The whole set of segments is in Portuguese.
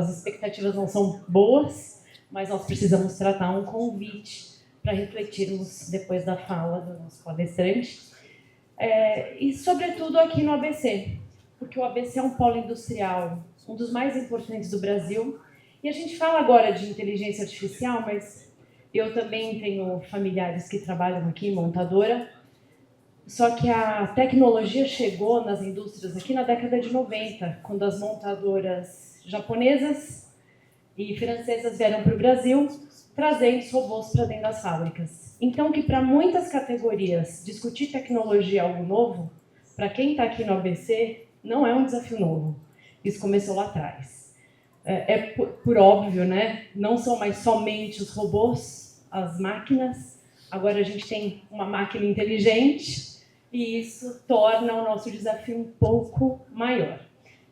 as expectativas não são boas, mas nós precisamos tratar um convite para refletirmos depois da fala do nosso palestrante. E, sobretudo, aqui no ABC, porque o ABC é um polo industrial, um dos mais importantes do Brasil. E a gente fala agora de inteligência artificial, mas eu também tenho familiares que trabalham aqui em montadora. Só que a tecnologia chegou nas indústrias aqui na década de 90, quando as montadoras japonesas e francesas vieram para o Brasil, trazendo os robôs para dentro das fábricas. Então, que para muitas categorias, discutir tecnologia é algo novo, para quem está aqui no ABC, não é um desafio novo. Isso começou lá atrás. Por óbvio, né? Não são mais somente os robôs, as máquinas. Agora a gente tem uma máquina inteligente e isso torna o nosso desafio um pouco maior.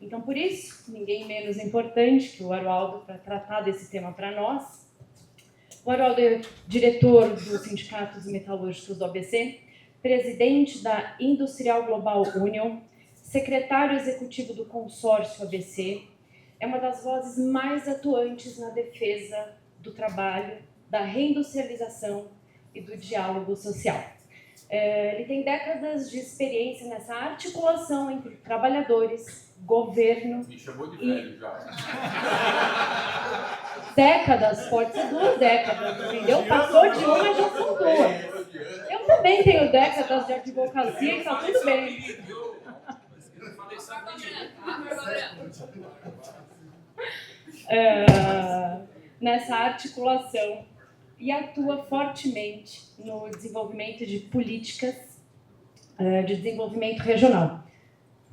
Então, por isso, ninguém menos importante que o Arualdo para tratar desse tema para nós. O Arualdo é diretor do Sindicato dos Metalúrgicos do ABC, presidente da Industrial Global Union, secretário executivo do consórcio ABC, é uma das vozes mais atuantes na defesa do trabalho, da reindustrialização e do diálogo social. Ele tem décadas de experiência nessa articulação entre trabalhadores, governo... Me chamou de velho já. Décadas, pode ser 2 décadas, entendeu? Passou de uma, já são 2. Eu também tenho décadas de advocacia e está tudo bem. Nessa articulação e atua fortemente no desenvolvimento de políticas de desenvolvimento regional.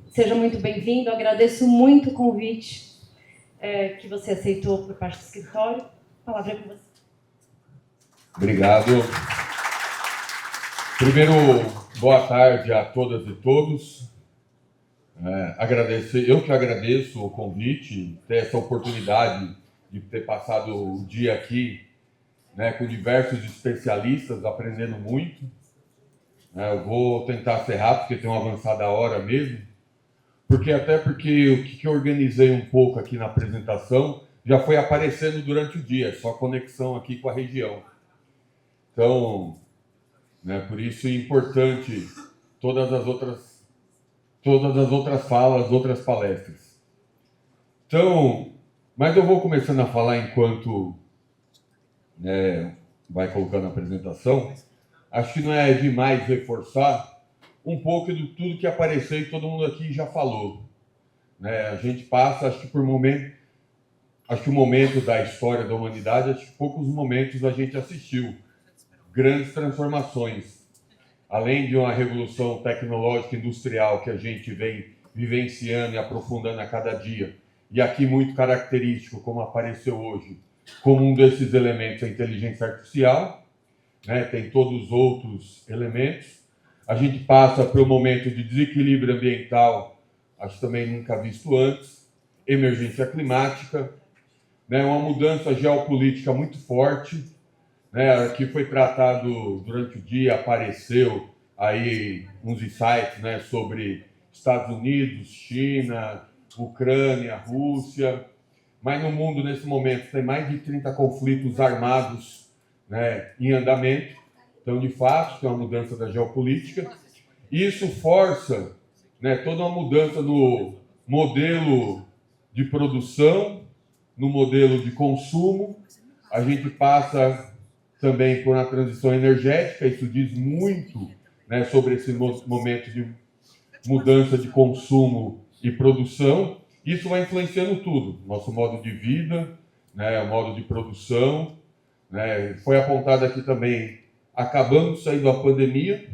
Seja muito bem-vindo, agradeço muito o convite que você aceitou por parte do escritório. A palavra é com você. Obrigado. Primeiro, boa tarde a todas e todos. Eu que agradeço o convite, ter essa oportunidade de ter passado o dia aqui, né, com diversos especialistas, aprendendo muito. Eu vou tentar ser rápido, porque tem uma avançada hora mesmo, porque o que eu organizei um pouco aqui na apresentação já foi aparecendo durante o dia, só conexão aqui com a região. Então, né, por isso é importante todas as outras falas, outras palestras. Então, mas eu vou começando a falar enquanto vai colocando a apresentação. Acho que não é demais reforçar um pouco de tudo que apareceu e todo mundo aqui já falou. A gente passa, acho que o momento da história da humanidade, acho que poucos momentos a gente assistiu grandes transformações. Além de uma revolução tecnológica industrial que a gente vem vivenciando e aprofundando a cada dia, e aqui muito característico, como apareceu hoje, como um desses elementos a inteligência artificial, né? Tem todos os outros elementos. A gente passa por um momento de desequilíbrio ambiental, acho também nunca visto antes, emergência climática, né? Uma mudança geopolítica muito forte, né? Que foi tratado durante o dia, apareceu aí uns insights, né, sobre Estados Unidos, China, Ucrânia, Rússia, mas no mundo nesse momento tem mais de 30 conflitos armados, né, em andamento. Então, de fato, tem uma mudança da geopolítica. Isso força, né, toda uma mudança no modelo de produção, no modelo de consumo. A gente passa também por uma transição energética, isso diz muito, né, sobre esse momento de mudança de consumo e produção. Isso vai influenciando tudo, nosso modo de vida, né, o modo de produção, né. Foi apontado aqui também, acabamos de sair da pandemia,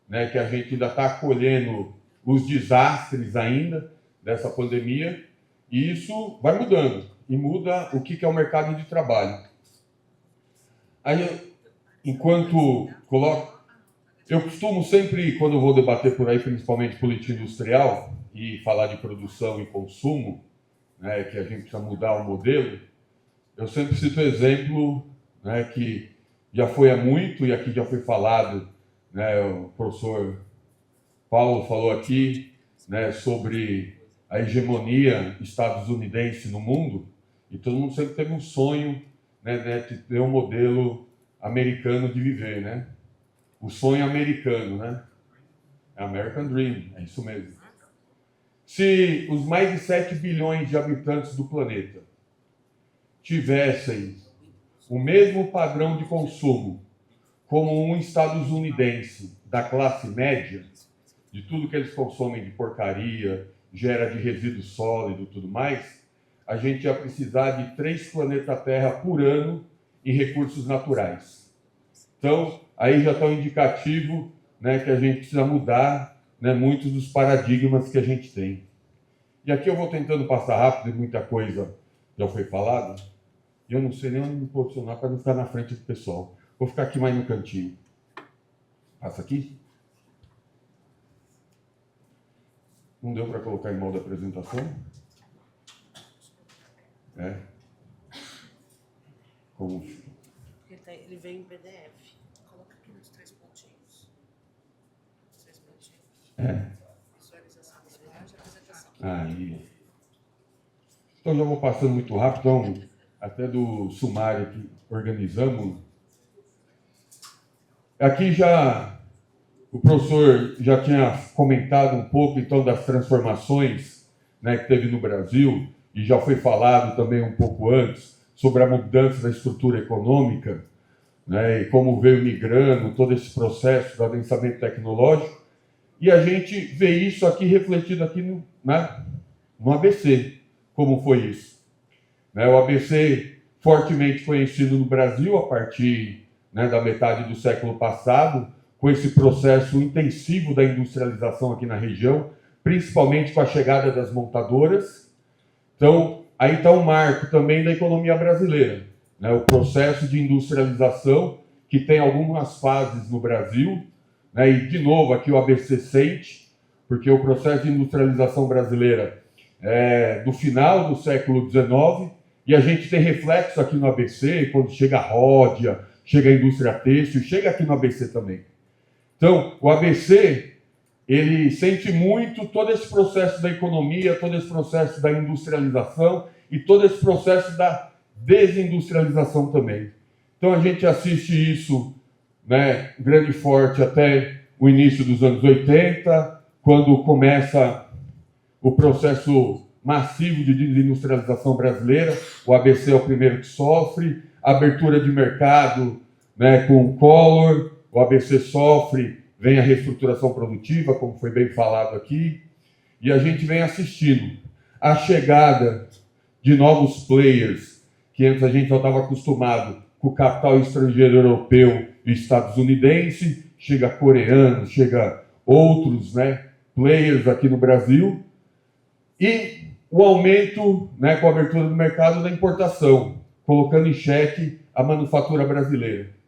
né, que a gente ainda está colhendo os desastres ainda dessa pandemia, e isso vai mudando, e muda o que é o mercado de trabalho. Aí, eu costumo sempre, quando eu vou debater por aí, principalmente política industrial, e falar de produção e consumo, né, que a gente precisa mudar o modelo, eu sempre cito o exemplo, né, que já foi há muito, e aqui já foi falado, né, o professor Paulo falou aqui, né, sobre a hegemonia estadunidense no mundo, E todo mundo sempre teve um sonho, né, de ter um modelo americano de viver, né? O sonho americano, né? American Dream, é isso mesmo. Se os mais de 7 bilhões de habitantes do planeta tivessem o mesmo padrão de consumo como um estadunidense da classe média, de tudo que eles consomem de porcaria, gera de resíduo sólido e tudo mais, a gente ia precisar de 3 planetas Terra por ano em recursos naturais. Então, aí já está um indicativo, né, que a gente precisa mudar, né, muitos dos paradigmas que a gente tem. E aqui eu vou tentando passar rápido, e muita coisa já foi falada, e eu não sei nem onde me posicionar para não ficar na frente do pessoal. Vou ficar aqui mais no cantinho. Passa aqui. Não deu para colocar em modo de apresentação? É. Como? Ele veio em PDF. Coloca aqui nos 3 pontinhos. 3 pontinhos. É. Visualização da slide, apresentação. Aí. Então já vou passando muito rápido, então, até do sumário que organizamos. Aqui já o professor já tinha comentado um pouco então das transformações, né, que teve no Brasil, e já foi falado também um pouco antes sobre a mudança da estrutura econômica, né, e como veio migrando todo esse processo do avançamento tecnológico. E a gente vê isso aqui refletido aqui no ABC, como foi isso. Né, o ABC fortemente conhecido no Brasil a partir, né, da metade do século passado, com esse processo intensivo da industrialização aqui na região, principalmente com a chegada das montadoras. Então, aí está um marco também da economia brasileira, né? O processo de industrialização, que tem algumas fases no Brasil, né? E, de novo, aqui o ABC sente, porque o processo de industrialização brasileira é do final do século XIX, e a gente tem reflexo aqui no ABC, quando chega a Ródia, chega a indústria têxtil, chega aqui no ABC também. Então, o ABC, ele sente muito todo esse processo da economia, todo esse processo da industrialização e todo esse processo da desindustrialização também. Então, a gente assiste isso, né, grande e forte até o início dos anos 80, quando começa o processo massivo de desindustrialização brasileira. O ABC é o primeiro que sofre, a abertura de mercado, né, com o Collor. O ABC sofre, vem a reestruturação produtiva, como foi bem falado aqui, e a gente vem assistindo a chegada de novos players, que antes a gente já estava acostumado com o capital estrangeiro europeu e estadunidense, chega coreano, chega outros, né, players aqui no Brasil, e o aumento, né, com a abertura do mercado da importação, colocando em xeque a manufatura brasileira.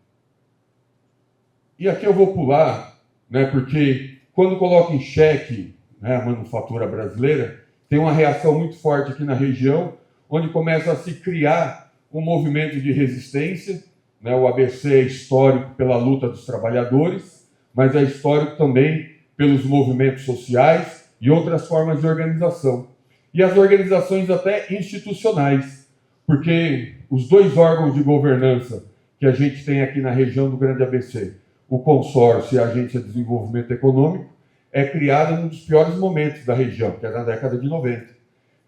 E aqui eu vou pular, né, porque quando coloca em xeque, né, a manufatura brasileira, tem uma reação muito forte aqui na região, onde começa a se criar um movimento de resistência. Né, o ABC é histórico pela luta dos trabalhadores, mas é histórico também pelos movimentos sociais e outras formas de organização. E as organizações até institucionais, porque os 2 órgãos de governança que a gente tem aqui na região do Grande ABC, o consórcio e a Agência de Desenvolvimento Econômico, é criada num dos piores momentos da região, que é na década de 90.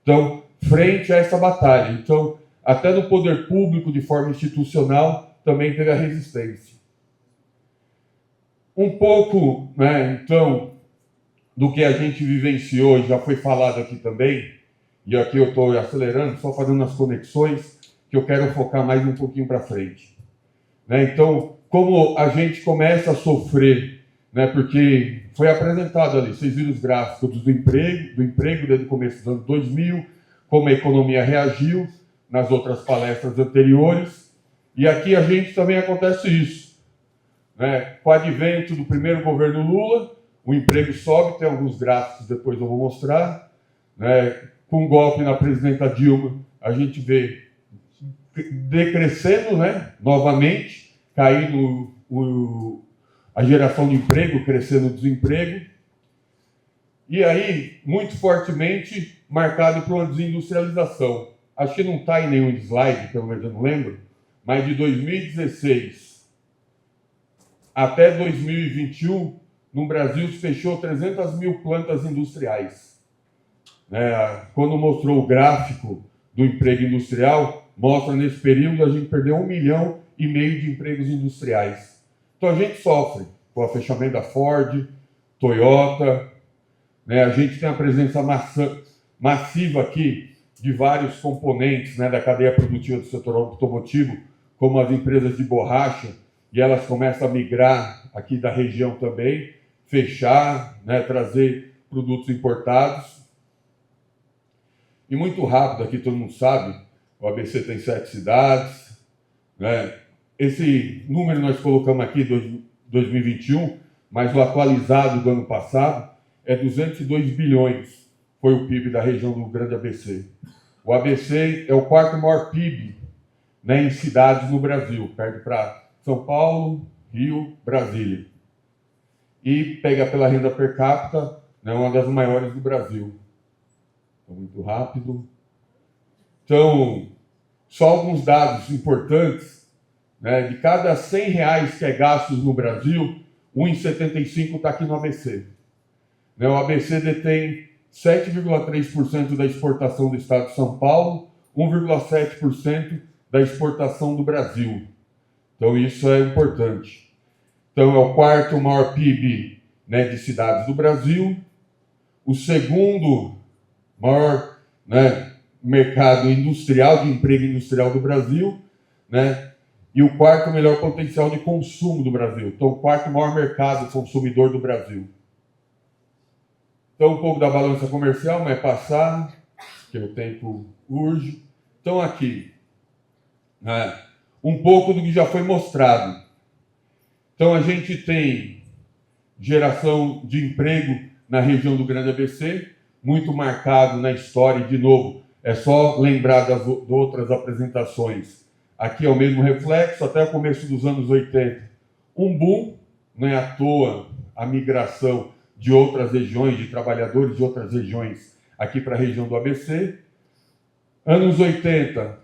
Então, frente a essa batalha, então, até no poder público, de forma institucional, também teve a resistência. Um pouco, né, então, do que a gente vivenciou, já foi falado aqui também, e aqui eu estou acelerando, só fazendo as conexões, que eu quero focar mais um pouquinho para frente. Né, então, como a gente começa a sofrer, né, porque foi apresentado ali, vocês viram os gráficos do emprego desde o começo dos anos 2000, como a economia reagiu nas outras palestras anteriores, e aqui a gente também acontece isso. Né, com o advento do primeiro governo Lula, o emprego sobe, tem alguns gráficos, depois eu vou mostrar. Né, com o golpe na presidenta Dilma, a gente vê decrescendo, né, novamente, caindo a geração de emprego, crescendo o desemprego, e aí, muito fortemente, marcado por uma desindustrialização. acho que não está em nenhum slide, pelo menos eu não lembro, mas de 2016 até 2021, no Brasil se fechou 300 mil plantas industriais. Quando mostrou o gráfico do emprego industrial, mostra nesse período a gente perdeu 1,5 milhão de empregos industriais. Então a gente sofre com o fechamento da Ford, Toyota, a gente tem a presença massiva aqui de vários componentes, da cadeia produtiva do setor automotivo, como as empresas de borracha, e elas começam a migrar aqui da região também, fechar, trazer produtos importados. E muito rápido, aqui todo mundo sabe, o ABC tem 7 cidades, Esse número nós colocamos aqui, 2021, mas o atualizado do ano passado é 202 bilhões, foi o PIB da região do Grande ABC. O ABC é o 4º maior PIB, em cidades no Brasil, perde para São Paulo, Rio, Brasília. E pega pela renda per capita, uma das maiores do Brasil. Então, muito rápido. Então, só alguns dados importantes, de cada R$100 que é gastos no Brasil, 1,75 está aqui no ABC. O ABC detém 7,3% da exportação do estado de São Paulo, 1,7% da exportação do Brasil. Então, isso é importante. Então, é o 4º maior PIB de cidades do Brasil, o 2º maior mercado industrial, de emprego industrial do Brasil, e o 4º melhor potencial de consumo do Brasil. Então, o 4º maior mercado consumidor do Brasil. Então, um pouco da balança comercial, mas passar, porque o tempo urge. Então, aqui, um pouco do que já foi mostrado. Então, a gente tem geração de emprego na região do Grande ABC, muito marcado na história, e, de novo, é só lembrar das outras apresentações. Aqui é o mesmo reflexo, até o começo dos anos 80. Um boom, não é à toa a migração de outras regiões, de trabalhadores de outras regiões, aqui para a região do ABC. Anos 80,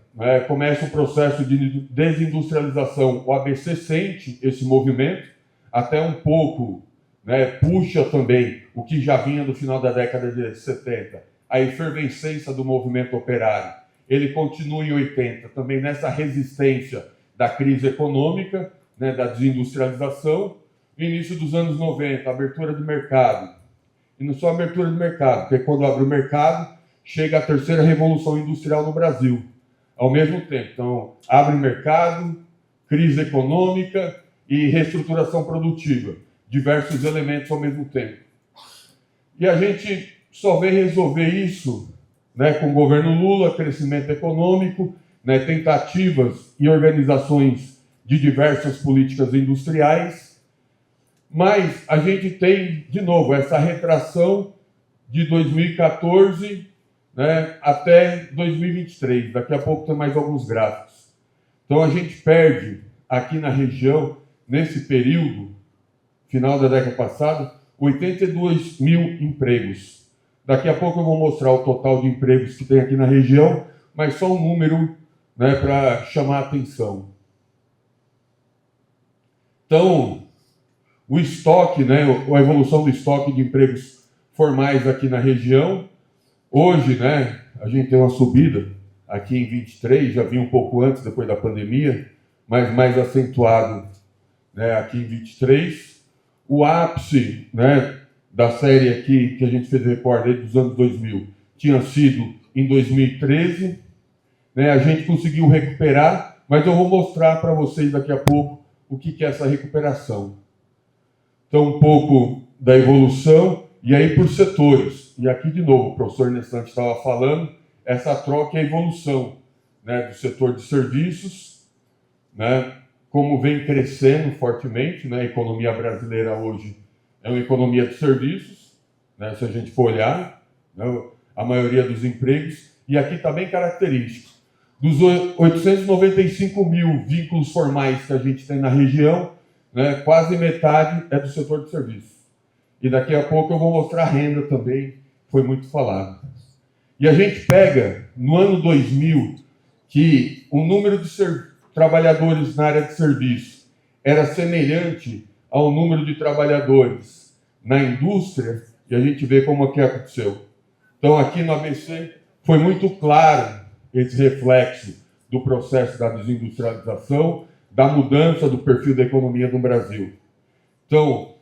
começa o processo de desindustrialização. O ABC sente esse movimento, até um pouco, puxa também o que já vinha do final da década de 70, a efervescência do movimento operário. Ele continua em 80, também nessa resistência da crise econômica, da desindustrialização. No início dos anos 90, abertura de mercado. E não só abertura de mercado, porque quando abre o mercado, chega a 3ª revolução industrial no Brasil, ao mesmo tempo. Então, abre o mercado, crise econômica e reestruturação produtiva. Diversos elementos ao mesmo tempo. E a gente só vem resolver isso com o governo Lula, crescimento econômico, tentativas e organizações de diversas políticas industriais. Mas a gente tem, de novo, essa retração de 2014 até 2023. Daqui a pouco tem mais alguns gráficos. Então, a gente perde aqui na região, nesse período, final da década passada, 82 mil empregos. Daqui a pouco eu vou mostrar o total de empregos que tem aqui na região, mas só um número para chamar a atenção. Então, o estoque, a evolução do estoque de empregos formais aqui na região. Hoje, a gente tem uma subida aqui em 23, já vinha um pouco antes, depois da pandemia, mas mais acentuado aqui em 23. O ápice da série aqui, que a gente fez recorte dos anos 2000, tinha sido em 2013. A gente conseguiu recuperar, mas eu vou mostrar para vocês daqui a pouco o que é essa recuperação. Então, um pouco da evolução, e aí por setores. E aqui, de novo, o professor Nestante estava falando, essa troca e a evolução do setor de serviços, como vem crescendo fortemente, a economia brasileira hoje é uma economia de serviços, se a gente for olhar, a maioria dos empregos, e aqui está bem característico. Dos 895 mil vínculos formais que a gente tem na região, quase metade é do setor de serviços. E daqui a pouco eu vou mostrar a renda também, foi muito falado. E a gente pega, no ano 2000, que o número de trabalhadores na área de serviço era semelhante ao número de trabalhadores na indústria, e a gente vê como que aconteceu. Então, aqui no ABC, foi muito claro esse reflexo do processo da desindustrialização, da mudança do perfil da economia no Brasil. Então,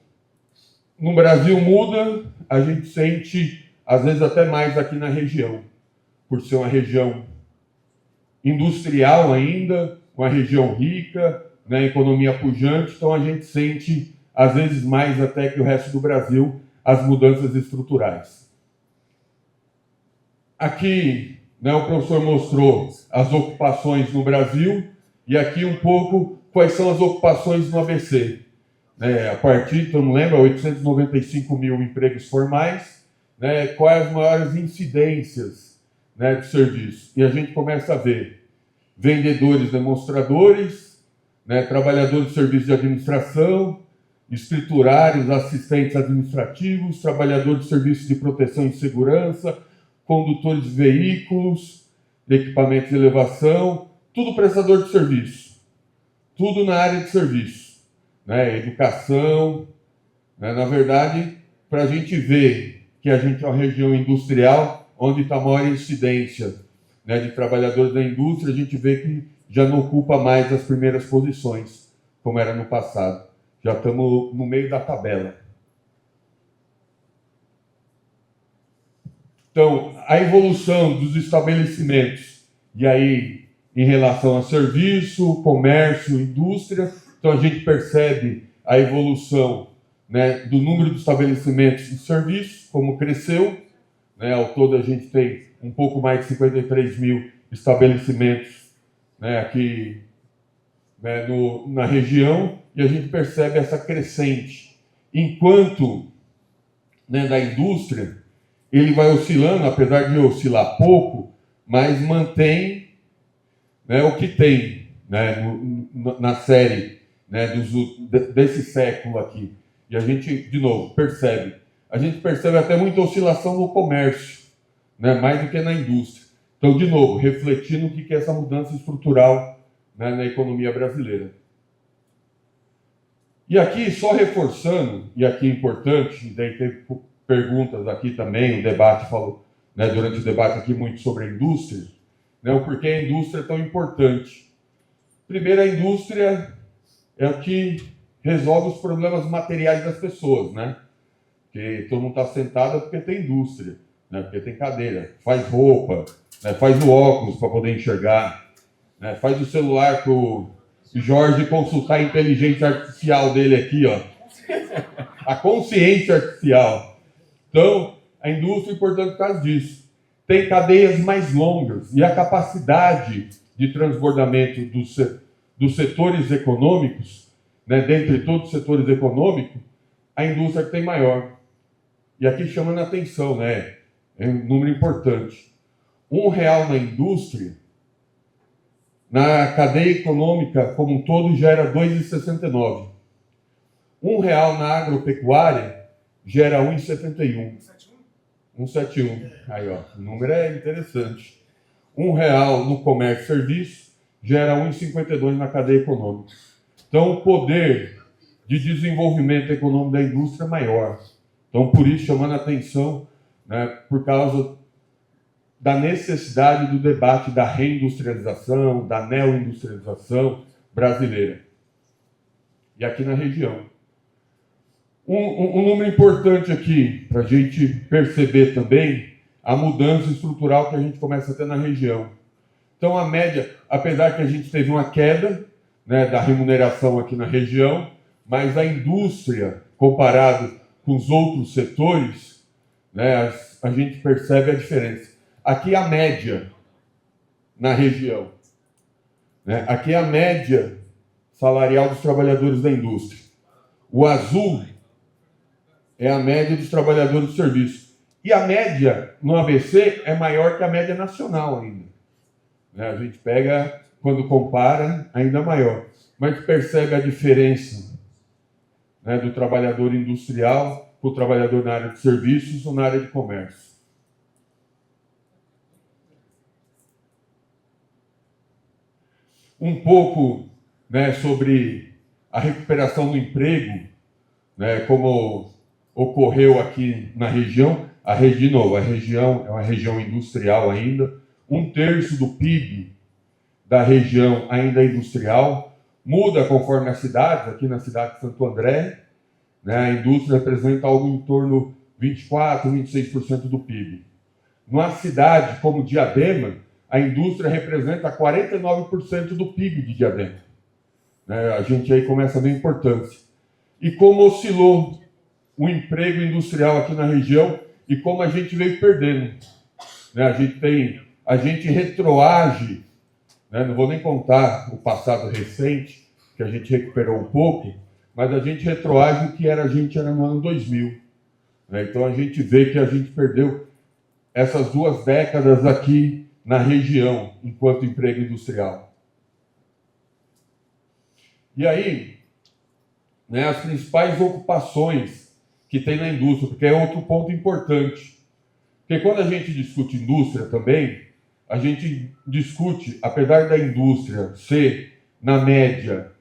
no Brasil muda, a gente sente, às vezes até mais aqui na região, por ser uma região industrial ainda, uma região rica, né, economia pujante, então a gente sente, às vezes mais até que o resto do Brasil, as mudanças estruturais. Aqui, né, o professor mostrou as ocupações no Brasil, e aqui um pouco quais são as ocupações no ABC. A partir, todo mundo lembra, 895 mil empregos formais, né, quais as maiores incidências, né, de serviço. E a gente começa a ver vendedores demonstradores, né, trabalhadores de serviço de administração, escriturários, assistentes administrativos, trabalhadores de serviço de proteção e segurança, condutores de veículos, de equipamentos de elevação, tudo prestador de serviço, tudo na área de serviço, né, educação, né, na verdade, para a gente ver que a gente é uma região industrial onde está a maior incidência, né, de trabalhadores da indústria, a gente vê que já não ocupa mais as primeiras posições, como era no passado. Já estamos no meio da tabela. Então, a evolução dos estabelecimentos, e aí em relação a serviço, comércio, indústria, então a gente percebe a evolução, né, do número de estabelecimentos de serviço, como cresceu, né, ao todo a gente tem um pouco mais de 53 mil estabelecimentos, né, aqui, né, na região, e a gente percebe essa crescente. Enquanto, né, da indústria, ele vai oscilando, apesar de oscilar pouco, mas mantém, né, o que tem, né, na série, né, desse século aqui. E a gente, de novo, percebe. A gente percebe até muita oscilação no comércio, né, mais do que na indústria. Então, de novo, refletindo o que é essa mudança estrutural, né, na economia brasileira. E aqui, só reforçando, e aqui é importante, e daí teve perguntas aqui também, o debate falou, né, durante o debate aqui muito sobre a indústria, né, o porquê a indústria é tão importante. Primeiro, a indústria é o que resolve os problemas materiais das pessoas, né? Porque todo mundo está sentado porque tem indústria, né? Porque tem cadeira, faz roupa, né? Faz o óculos para poder enxergar, né? Faz o celular para o Jorge consultar a inteligência artificial dele aqui, ó. A consciência artificial. Então, a indústria é importante por causa disso. Tem cadeias mais longas e a capacidade de transbordamento dos setores econômicos, né, dentre todos os setores econômicos, a indústria que tem maior. E aqui chamando a atenção, né, é um número importante. R$1 na indústria, na cadeia econômica como um todo, gera 2,69. R$1 na agropecuária gera 1,71. 1,71. Aí, ó, o número é interessante. R$1 no comércio e serviço gera 1,52 na cadeia econômica. Então, o poder de desenvolvimento econômico da indústria é maior. Então, por isso, chamando a atenção, né, por causa da necessidade do debate da reindustrialização, da neoindustrialização brasileira. E aqui na região. Um número importante aqui, para a gente perceber também a mudança estrutural que a gente começa a ter na região. Então, a média, apesar que a gente teve uma queda, né, da remuneração aqui na região, mas a indústria, comparado com os outros setores, né, a gente percebe a diferença. Aqui a média na região, né? Aqui a média salarial dos trabalhadores da indústria. O azul é a média dos trabalhadores do serviço. E a média no ABC é maior que a média nacional ainda, né? A gente pega, quando compara, ainda maior. Mas percebe a diferença, né, do trabalhador industrial para o trabalhador na área de serviços ou na área de comércio. um pouco, né, sobre a recuperação do emprego, né, como ocorreu aqui na região. De novo, a região é uma região industrial ainda, 1/3 do PIB da região ainda é industrial, muda conforme as cidades. Aqui na cidade de Santo André, né, a indústria representa algo em torno de 24%, 26% do PIB. Numa cidade como Diadema, a indústria representa 49% do PIB de Diadema. Né, a gente aí começa a ver a importância. E como oscilou o emprego industrial aqui na região e como a gente veio perdendo. Né, a gente retroage, né, não vou nem contar o passado recente, que a gente recuperou um pouco, mas a gente retroage o que a gente era no ano 2000. Né, então a gente vê que a gente perdeu essas 2 décadas aqui na região, enquanto emprego industrial. E aí, né, as principais ocupações que tem na indústria, porque é outro ponto importante. Porque quando a gente discute indústria também, a gente discute, apesar da indústria ser, na média,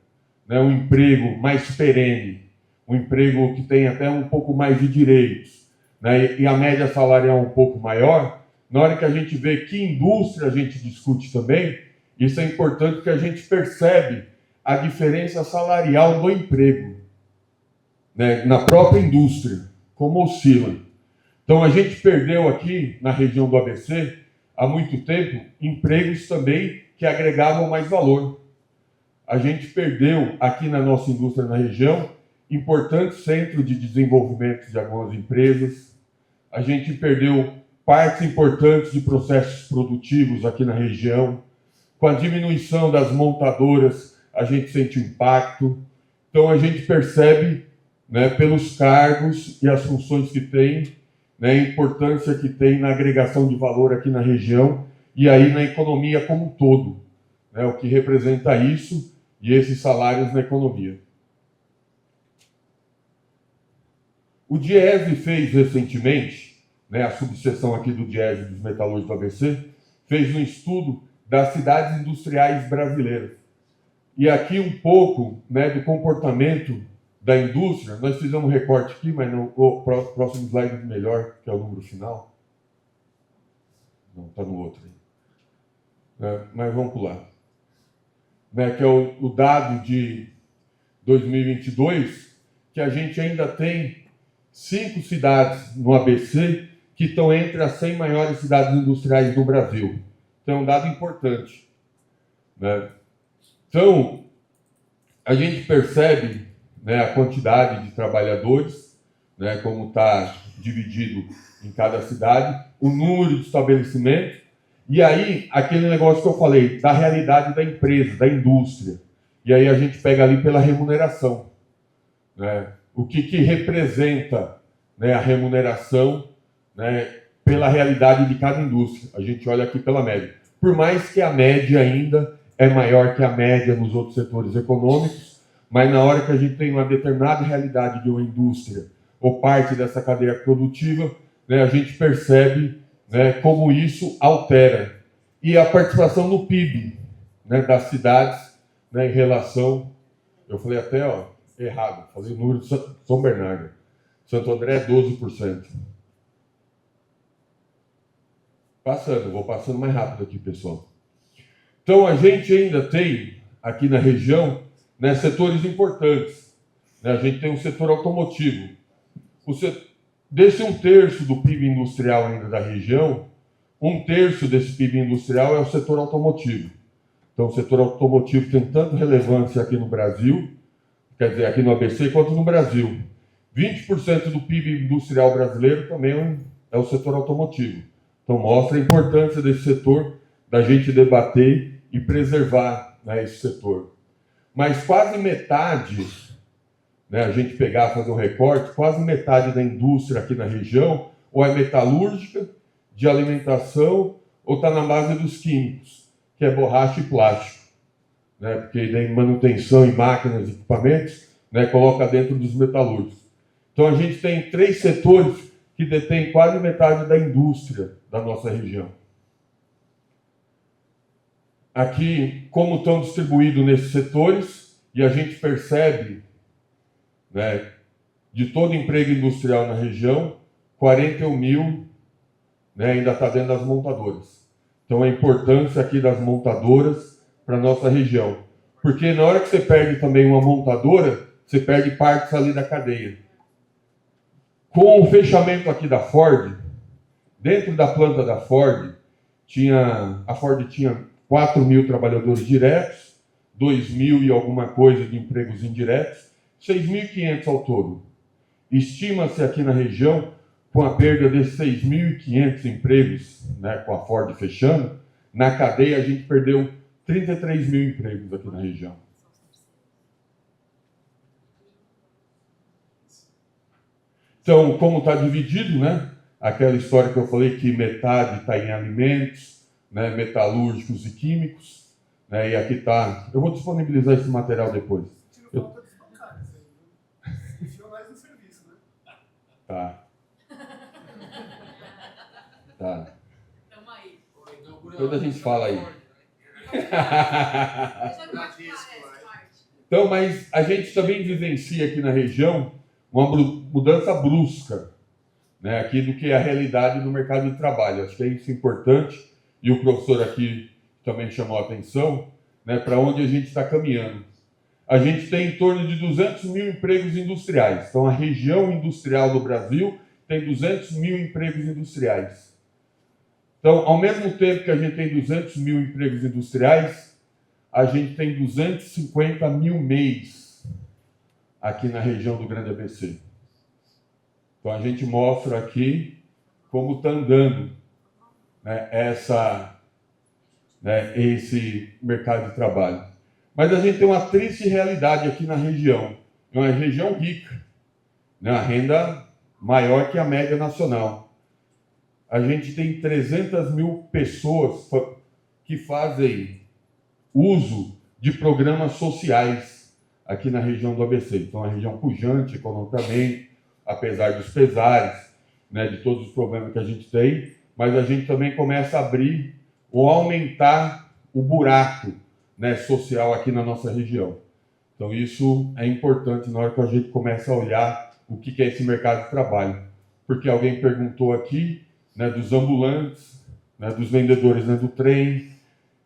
né, um emprego mais perene, um emprego que tem até um pouco mais de direitos, né, e a média salarial um pouco maior, na hora que a gente vê que indústria a gente discute também, isso é importante porque a gente percebe a diferença salarial do emprego, né, na própria indústria, como oscila. Então a gente perdeu aqui na região do ABC, há muito tempo, empregos também que agregavam mais valor. A gente perdeu aqui na nossa indústria na região importantes centros de desenvolvimento de algumas empresas. A gente perdeu partes importantes de processos produtivos aqui na região. Com a diminuição das montadoras, a gente sente impacto. Então a gente percebe, né, pelos cargos e as funções que tem, né, a importância que tem na agregação de valor aqui na região e aí na economia como um todo, né, o que representa isso e esses salários na economia. O Diese fez recentemente, né, a subseção aqui do Diese dos metalúrgicos do ABC, fez um estudo das cidades industriais brasileiras. E aqui um pouco, né, do comportamento da indústria. Nós fizemos um recorte aqui, mas o próximo slide é melhor, que é o número final. Não, está no outro. Mas vamos pular. Né, que é o dado de 2022, que a gente ainda tem 5 cidades no ABC que estão entre as 100 maiores cidades industriais do Brasil. Então é um dado importante. Né? Então, a gente percebe, né, a quantidade de trabalhadores, né, como está dividido em cada cidade, o número de estabelecimentos, e aí aquele negócio que eu falei, da realidade da empresa, da indústria. E aí a gente pega ali pela remuneração. Né, o que representa, né, a remuneração, né, pela realidade de cada indústria. A gente olha aqui pela média. Por mais que a média ainda é maior que a média nos outros setores econômicos, mas na hora que a gente tem uma determinada realidade de uma indústria ou parte dessa cadeia produtiva, né, a gente percebe, né, como isso altera. E a participação no PIB, né, das cidades, né, em relação... Eu falei até errado, falei o número de São Bernardo. Santo André é 12%. Vou passando mais rápido aqui, pessoal. Então, a gente ainda tem, aqui na região, né, setores importantes. Né, a gente tem o setor automotivo. Desse 1/3 do PIB industrial ainda da região, 1/3 desse PIB industrial é o setor automotivo. Então, o setor automotivo tem tanto relevância aqui no Brasil, quer dizer, aqui no ABC, quanto no Brasil. 20% do PIB industrial brasileiro também é o setor automotivo. Então, mostra a importância desse setor, da gente debater e preservar, né, esse setor. Mas quase metade, né, a gente pegar, fazer um recorte, quase metade da indústria aqui na região, ou é metalúrgica, de alimentação, ou está na base dos químicos, que é borracha e plástico. Né, porque tem manutenção em máquinas e equipamentos, né, coloca dentro dos metalúrgicos. Então, a gente tem 3 setores que detêm quase metade da indústria da nossa região. aqui como estão distribuídos nesses setores, e a gente percebe, né, de todo emprego industrial na região, 41 mil, né, ainda está dentro das montadoras. Então, a importância aqui das montadoras para a nossa região. Porque na hora que você perde também uma montadora, você perde partes ali da cadeia. Com o fechamento aqui da Ford, dentro da planta da Ford, a Ford tinha 4 mil trabalhadores diretos, 2 mil e alguma coisa de empregos indiretos, 6.500 ao todo. Estima-se aqui na região, com a perda de 6.500 empregos, né, com a Ford fechando, na cadeia a gente perdeu 33 mil empregos aqui na região. Então, como está dividido, né? Aquela história que eu falei que metade está em alimentos, né, metalúrgicos e químicos, né, e aqui está. Eu vou disponibilizar esse material depois. Tira falta dos bancários aí, viu? Enfiou mais no serviço, né? Tá. Tá. Tamo aí. Depois a gente fala aí. Deixa eu parte. Então, mas a gente também vivencia aqui na região uma mudança brusca, né, aqui do que é a realidade do mercado de trabalho. Acho que é isso importante, e o professor aqui também chamou a atenção, né, para onde a gente está caminhando. A gente tem em torno de 200 mil empregos industriais. Então, a região industrial do Brasil tem 200 mil empregos industriais. Então, ao mesmo tempo que a gente tem 200 mil empregos industriais, a gente tem 250 mil MEIs aqui na região do Grande ABC. Então, a gente mostra aqui como está andando, né, esse mercado de trabalho. Mas a gente tem uma triste realidade aqui na região. É uma região rica, né, a renda maior que a média nacional. A gente tem 300 mil pessoas que fazem uso de programas sociais aqui na região do ABC. Então, é uma região pujante economicamente, apesar dos pesares, né, de todos os problemas que a gente tem, mas a gente também começa a abrir ou aumentar o buraco, né, social aqui na nossa região. Então, isso é importante na hora que a gente começa a olhar o que é esse mercado de trabalho. Porque alguém perguntou aqui, né, dos ambulantes, né, dos vendedores, né, do trem,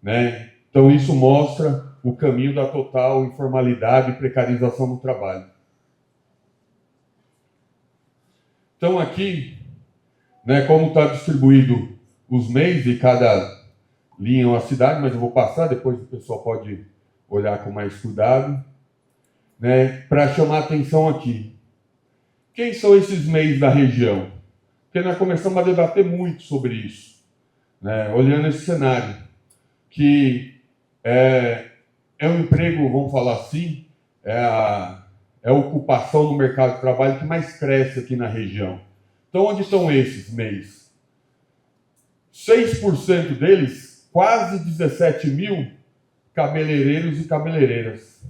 né? Então, isso mostra o caminho da total informalidade e precarização do trabalho. Então, aqui, né, como está distribuído os MEIs de cada linha ou a cidade, mas eu vou passar, depois o pessoal pode olhar com mais cuidado, né, para chamar a atenção aqui. Quem são esses MEIs da região? Porque nós começamos a debater muito sobre isso, né, olhando esse cenário, que é um emprego, vamos falar assim, é a ocupação no mercado de trabalho que mais cresce aqui na região. Então, onde estão esses MEIs? 6% deles, quase 17 mil, cabeleireiros e cabeleireiras.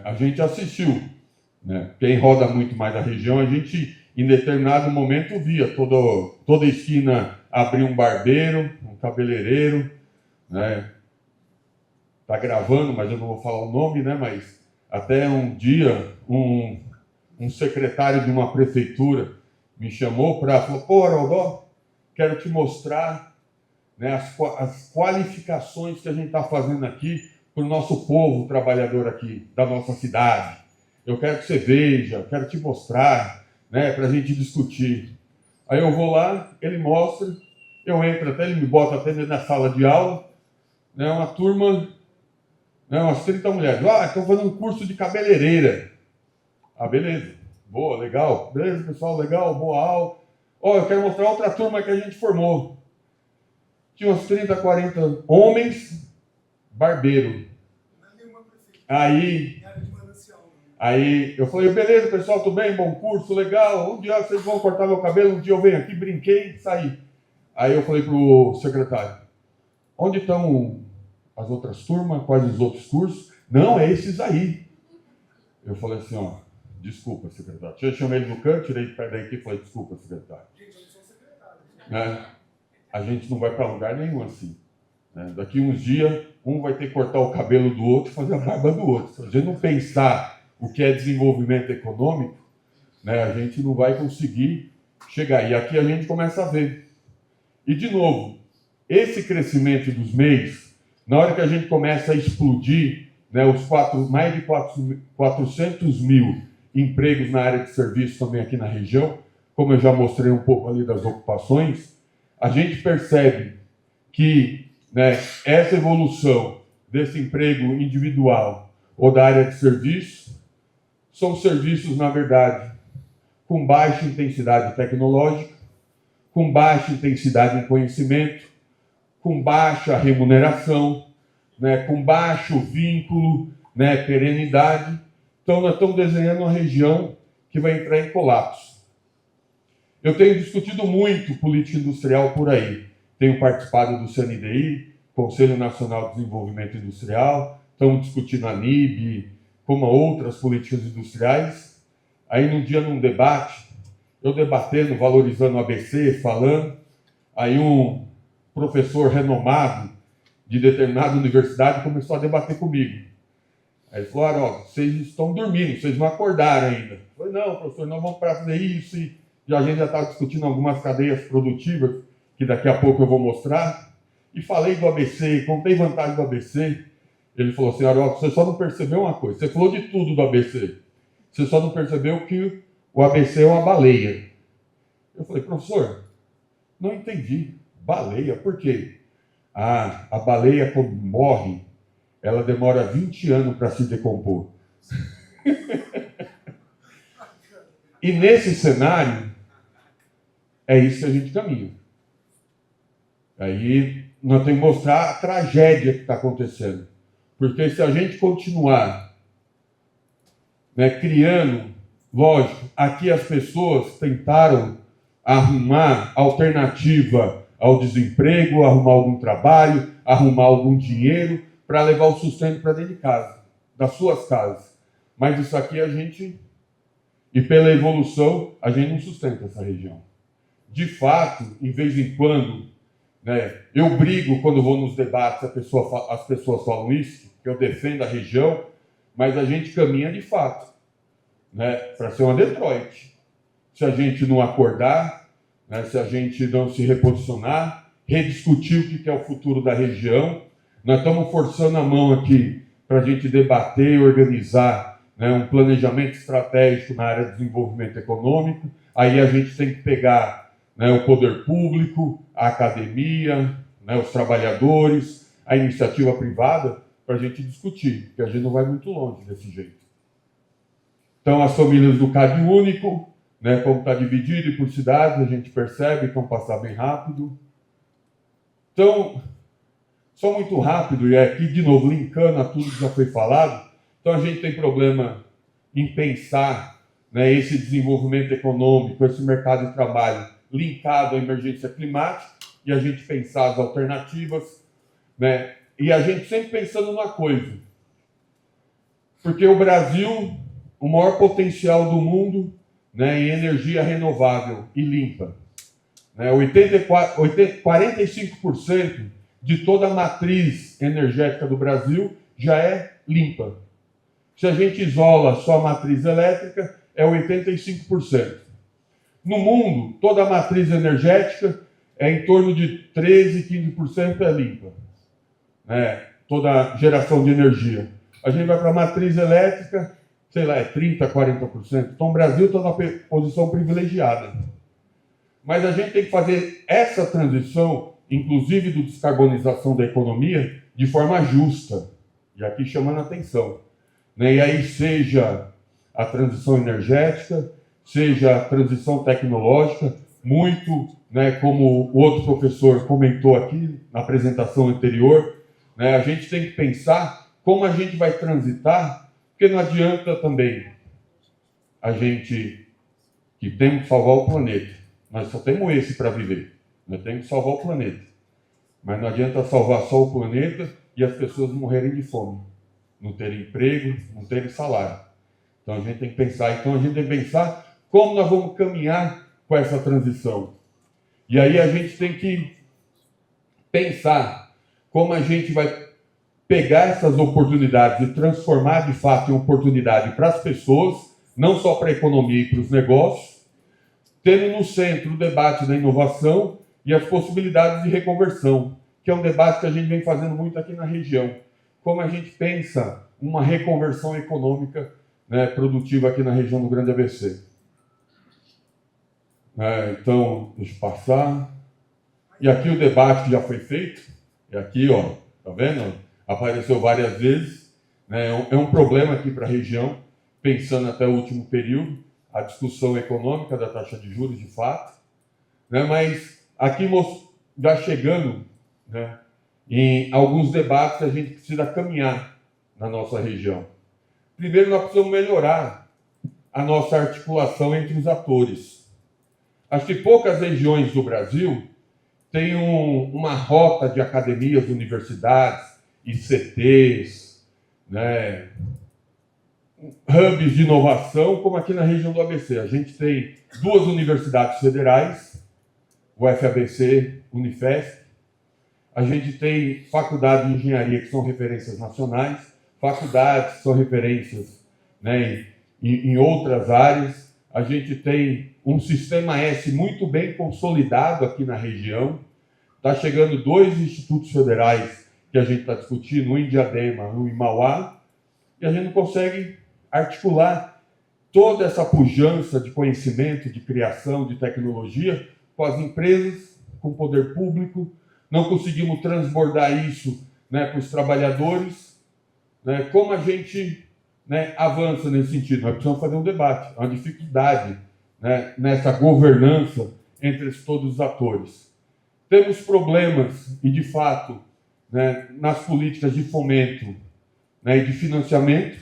A gente assistiu, né? Quem roda muito mais a região, a gente, em determinado momento, via toda esquina abrir um barbeiro, um cabeleireiro, né? Tá gravando, mas eu não vou falar o nome, né? Mas até um dia, um secretário de uma prefeitura me chamou para falar: pô, Harold, quero te mostrar, né, as qualificações que a gente está fazendo aqui para o nosso povo trabalhador aqui, da nossa cidade. Eu quero que você veja, quero te mostrar, né, para a gente discutir. Aí eu vou lá, ele mostra, eu entro até, ele me bota até dentro da sala de aula, né, uma turma, né, umas 30 mulheres. Estão fazendo um curso de cabeleireira. Ah, beleza. Boa, legal. Beleza, pessoal, legal, boa aula. Eu quero mostrar outra turma que a gente formou. Tinha uns 30, 40 homens, barbeiro. Aí eu falei: beleza, pessoal, tudo bem? Bom curso, legal. Um dia vocês vão cortar meu cabelo, um dia eu venho aqui, brinquei, saí. Aí eu falei pro secretário: onde estão as outras turmas? Quais os outros cursos? Não, é esses aí. Eu falei assim: desculpa, secretário. Eu chamei ele no canto, tirei de perto da equipe e falei: desculpa, secretário. Gente, eu não sou secretário. a gente não vai para lugar nenhum assim. Né? Daqui uns dias, um vai ter que cortar o cabelo do outro e fazer a barba do outro. Se a gente não pensar o que é desenvolvimento econômico, né, a gente não vai conseguir chegar. E aqui a gente começa a ver. E, de novo, esse crescimento dos MEIs, na hora que a gente começa a explodir, né, mais de 400 mil empregos na área de serviço também aqui na região, como eu já mostrei um pouco ali das ocupações, a gente percebe que, né, essa evolução desse emprego individual ou da área de serviço são serviços, na verdade, com baixa intensidade tecnológica, com baixa intensidade em conhecimento, com baixa remuneração, né, com baixo vínculo, né, perenidade. Então, nós estamos desenhando uma região que vai entrar em colapso. Eu tenho discutido muito política industrial por aí. Tenho participado do CNDI, Conselho Nacional de Desenvolvimento Industrial, estamos discutindo a NIB, como outras políticas industriais. Aí, num dia, num debate, eu debatendo, valorizando o ABC, falando, aí um professor renomado de determinada universidade começou a debater comigo. Aí ele falou, ó, vocês estão dormindo, vocês não acordaram ainda. Eu falei, não, professor, nós vamos para fazer isso, e a gente já estava discutindo algumas cadeias produtivas, que daqui a pouco eu vou mostrar, e falei do ABC, contei vantagem do ABC. Ele falou assim, ó, você só não percebeu uma coisa, você falou de tudo do ABC, você só não percebeu que o ABC é uma baleia. Eu falei, professor, não entendi. Baleia, por quê? Ah, a baleia, quando morre, ela demora 20 anos para se decompor. E nesse cenário, é isso que a gente caminha. Aí nós temos que mostrar a tragédia que está acontecendo. Porque se a gente continuar, né, criando, lógico, aqui as pessoas tentaram arrumar alternativa ao desemprego, arrumar algum trabalho, arrumar algum dinheiro para levar o sustento para dentro de casa, das suas casas. Mas isso aqui a gente, e pela evolução, a gente não sustenta essa região. De fato, em vez em quando, né, eu brigo quando vou nos debates, as pessoas falam isso, que eu defendo a região, mas a gente caminha de fato, né, para ser uma Detroit. Se a gente não acordar, né, se a gente não se reposicionar, rediscutir o que é o futuro da região, nós estamos forçando a mão aqui para a gente debater e organizar, né, um planejamento estratégico na área de desenvolvimento econômico. Aí a gente tem que pegar, né, o poder público, a academia, né, os trabalhadores, a iniciativa privada, para a gente discutir, porque a gente não vai muito longe desse jeito. Então, as famílias do CAD único, né, como está dividido e por cidades, a gente percebe que vão passar bem rápido. Então, só muito rápido, e aqui de novo linkando a tudo que já foi falado, então a gente tem problema em pensar, né, esse desenvolvimento econômico, esse mercado de trabalho linkado à emergência climática, e a gente pensar as alternativas, né, e a gente sempre pensando numa coisa, porque o Brasil, o maior potencial do mundo, né, em energia renovável e limpa, né, 45% de toda a matriz energética do Brasil já é limpa. Se a gente isola só a matriz elétrica, é 85%. No mundo, toda a matriz energética é em torno de 13, 15% é limpa. Né? Toda a geração de energia. A gente vai para a matriz elétrica, sei lá, é 30, 40%. Então o Brasil está numa posição privilegiada. Mas a gente tem que fazer essa transição, inclusive de descarbonização da economia, de forma justa. E aqui chamando a atenção. Né? E aí seja a transição energética, seja a transição tecnológica, muito, né, como o outro professor comentou aqui na apresentação anterior, né, a gente tem que pensar como a gente vai transitar, porque não adianta também a gente que temos que salvar o planeta. Nós só temos esse para viver. Nós temos que salvar o planeta. Mas não adianta salvar só o planeta e as pessoas morrerem de fome, não terem emprego, não terem salário. Então a gente tem que pensar. Como nós vamos caminhar com essa transição. E aí a gente tem que pensar como a gente vai pegar essas oportunidades e transformar de fato em oportunidade para as pessoas, não só para a economia e para os negócios, tendo no centro o debate da inovação e as possibilidades de reconversão, que é um debate que a gente vem fazendo muito aqui na região. Como a gente pensa uma reconversão econômica, né, produtiva aqui na região do Grande ABC. Então, deixa eu passar. E aqui o debate que já foi feito, e aqui, ó, tá vendo? Apareceu várias vezes, né? É um problema aqui para a região, pensando até o último período, a discussão econômica da taxa de juros, de fato, né? Mas aqui já chegando, né, em alguns debates que a gente precisa caminhar na nossa região. Primeiro, nós precisamos melhorar a nossa articulação entre os atores. Acho que poucas regiões do Brasil têm uma rota de academias, universidades, ICTs, né, hubs de inovação, como aqui na região do ABC. A gente tem 2 universidades federais, o FABC, Unifesp. A gente tem faculdades de engenharia que são referências nacionais, faculdades que são referências, né, em outras áreas. A gente tem um sistema S muito bem consolidado aqui na região. Está chegando 2 institutos federais que a gente está discutindo, um em Diadema, um em Mauá, e a gente não consegue articular toda essa pujança de conhecimento, de criação, de tecnologia com as empresas, com o poder público. Não conseguimos transbordar isso, né, para os trabalhadores. Né? Como a gente, né, avança nesse sentido? Nós precisamos fazer um debate, uma dificuldade, né, nessa governança entre todos os atores. Temos problemas, e de fato, né, nas políticas de fomento, né, e de financiamento.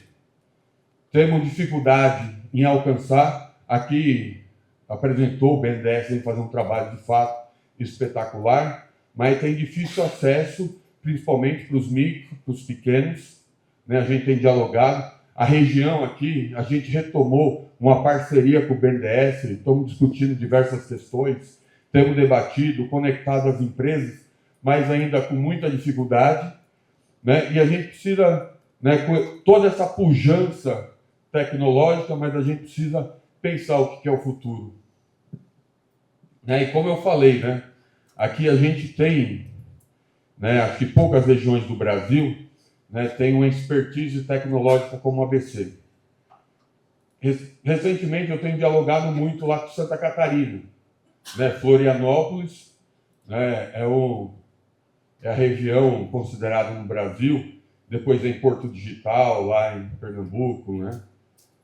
Temos dificuldade em alcançar. Aqui apresentou o BNDES em fazer um trabalho de fato espetacular, mas tem difícil acesso, principalmente para os micros, para os pequenos. Né? A gente tem dialogado. A região aqui, a gente retomou uma parceria com o BNDES, estamos discutindo diversas questões, temos debatido, conectado às empresas, mas ainda com muita dificuldade. Né? E a gente precisa, né, com toda essa pujança tecnológica, mas a gente precisa pensar o que é o futuro. Né? E como eu falei, né, aqui a gente tem, né, acho que poucas regiões do Brasil, né, têm uma expertise tecnológica como o ABC. Recentemente eu tenho dialogado muito lá com Santa Catarina. Né? Florianópolis, né, é a região considerada no Brasil, depois vem Porto Digital, lá em Pernambuco, né?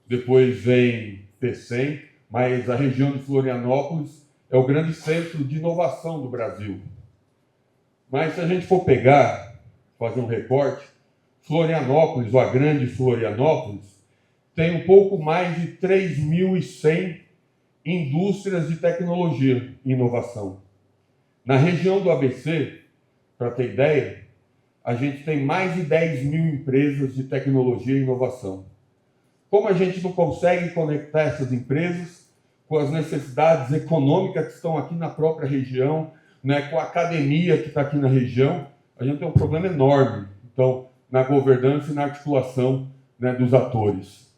Depois vem Pecém, mas a região de Florianópolis é o grande centro de inovação do Brasil. Mas se a gente for pegar, fazer um recorte, Florianópolis, ou a grande Florianópolis, tem um pouco mais de 3.100 indústrias de tecnologia e inovação. Na região do ABC, para ter ideia, a gente tem mais de 10.000 empresas de tecnologia e inovação. Como a gente não consegue conectar essas empresas com as necessidades econômicas que estão aqui na própria região, né, com a academia que está aqui na região, a gente tem um problema enorme, então, na governança e na articulação, né, dos atores.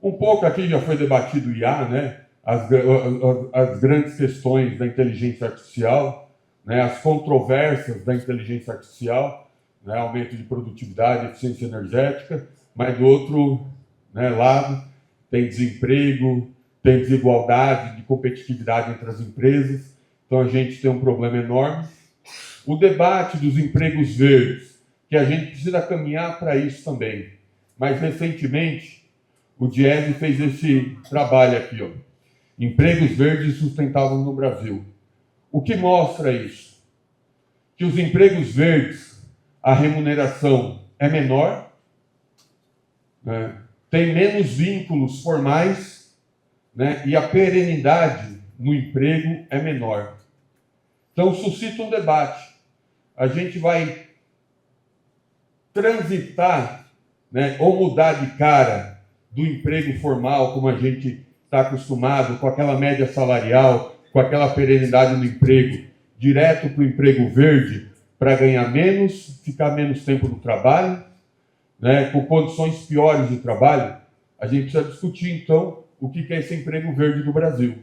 Um pouco aqui já foi debatido o IA, né, as grandes questões da inteligência artificial, né, as controvérsias da inteligência artificial, né, aumento de produtividade, eficiência energética, mas do outro, né, lado tem desemprego, tem desigualdade de competitividade entre as empresas, então a gente tem um problema enorme. O debate dos empregos verdes, que a gente precisa caminhar para isso também, mas recentemente o Diese fez esse trabalho aqui, ó, empregos verdes sustentáveis no Brasil. O que mostra isso? Que os empregos verdes, a remuneração é menor, né? Tem menos vínculos formais, né? E a perenidade no emprego é menor. Então, suscita um debate. A gente vai transitar, né, ou mudar de cara do emprego formal, como a gente está acostumado, com aquela média salarial, com aquela perenidade no emprego, direto para o emprego verde para ganhar menos, ficar menos tempo no trabalho, né, com condições piores de trabalho, a gente precisa discutir, então, o que é esse emprego verde do Brasil.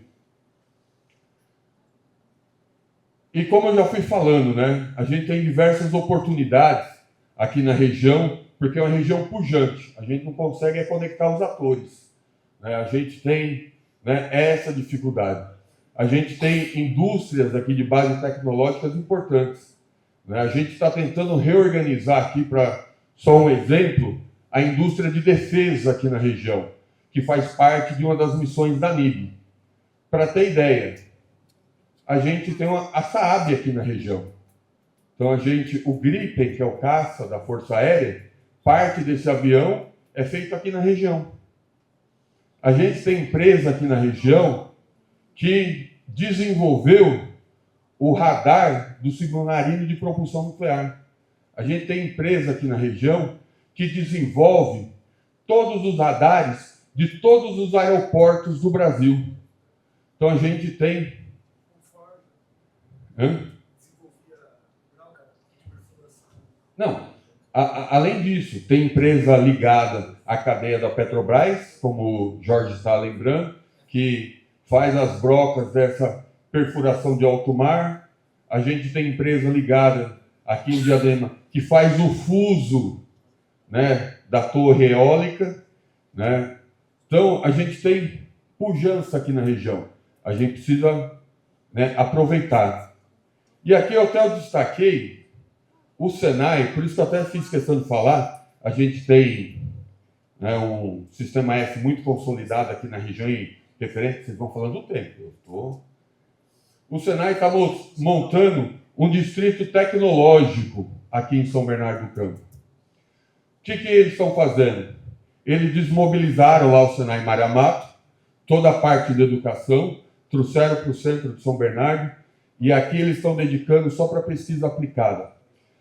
E como eu já fui falando, né, a gente tem diversas oportunidades aqui na região, porque é uma região pujante, a gente não consegue conectar os atores, né, a gente tem, né, essa dificuldade. A gente tem indústrias aqui de base tecnológicas importantes, né, a gente está tentando reorganizar aqui, para só um exemplo, a indústria de defesa aqui na região, que faz parte de uma das missões da NIB. Para ter ideia, a gente tem a Saab aqui na região. Então o Gripen, que é o caça da Força Aérea, parte desse avião é feito aqui na região. A gente tem empresa aqui na região que desenvolveu o radar do submarino de propulsão nuclear. A gente tem empresa aqui na região que desenvolve todos os radares de todos os aeroportos do Brasil. Então a gente tem... Não, além disso, tem empresa ligada à cadeia da Petrobras, como o Jorge está lembrando, que faz as brocas dessa perfuração de alto mar. A gente tem empresa ligada aqui em Diadema, que faz o fuso, né, da torre eólica, né? Então, a gente tem pujança aqui na região. A gente precisa, né, aproveitar. E aqui eu até destaquei o Senai, por isso que eu até fiz questão de falar, a gente tem, né, um sistema F muito consolidado aqui na região, e referente, vocês vão falando do tempo. O Senai está montando um distrito tecnológico aqui em São Bernardo do Campo. O que eles estão fazendo? Eles desmobilizaram lá o Senai Maria Mato, toda a parte de educação, trouxeram para o centro de São Bernardo, e aqui eles estão dedicando só para pesquisa aplicada.